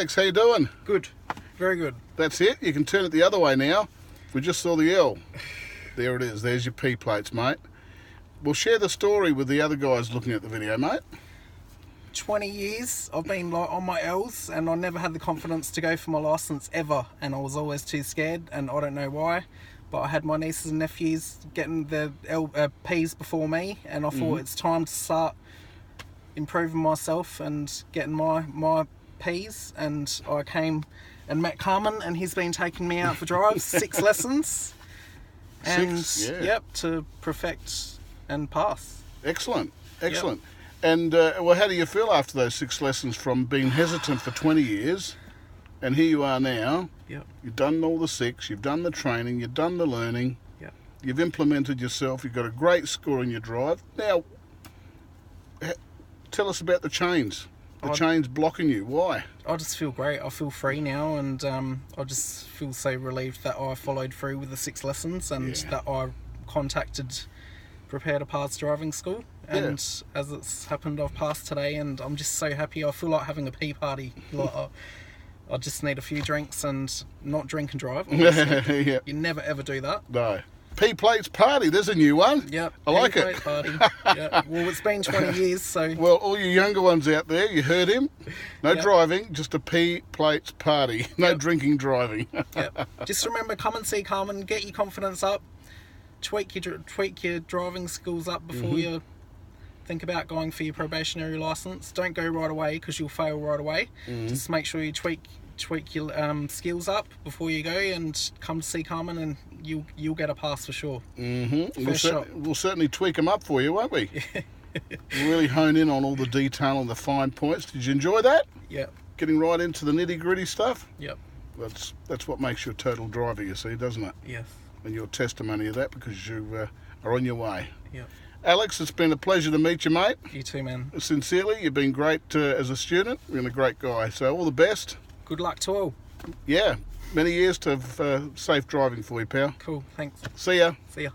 Alex, how you doing? Good. Very good. That's it. You can turn it the other way now. We just saw the L. There it is. There's your P plates, mate. We'll share the story with the other guys looking at the video, mate. 20 years I've been on my L's and I never had the confidence to go for my licence ever, and I was always too scared, and I don't know why, but I had my nieces and nephews getting the P's before me, and I thought it's time to start improving myself and getting my P's, and I came and met Carmen, and he's been taking me out for drives, 6 lessons, and yep, to perfect and pass. Excellent. Yep. And well, how do you feel after those 6 lessons from being hesitant for 20 years, and here you are now? Yep. You've done all the 6, you've done the training, you've done the learning, Yep. You've implemented yourself, you've got a great score in your drive. Now, tell us about the chains. The chains blocking you. Why? I just feel great. I feel free now, and I just feel so relieved that I followed through with the 6 lessons, and that I contacted Prepare to Pass driving school, and as it's happened, I've passed today, and I'm just so happy. I feel like having a pee party. Like I just need a few drinks and not drink and drive. Yep. You never ever do that. No. P plates party. There's a new one. Yep. I like it. Party. Yep. Well, it's been 20 years, so. Well, all you younger ones out there, you heard him. No driving, just a P plates party. No drinking, driving. Yep. Just remember, come and see Carmen. Get your confidence up. Tweak your driving skills up before you think about going for your probationary license. Don't go right away because you'll fail right away. Just make sure you tweak your skills up before you go, and come to see Carmen, and you'll get a pass for sure. We'll certainly tweak them up for you, won't we? We'll really hone in on all the detail and the fine points. Did you enjoy that? Yep. Getting right into the nitty gritty stuff. Yep. That's what makes you a total driver, you see, doesn't it? Yes. And you're testimony of that, because you are on your way. Yep. Alex, it's been a pleasure to meet you, mate. You too, man. Sincerely, you've been great as a student. You've been a great guy. So all the best. Good luck to all. Yeah, many years to have safe driving for you, pal. Cool, thanks. See ya. See ya.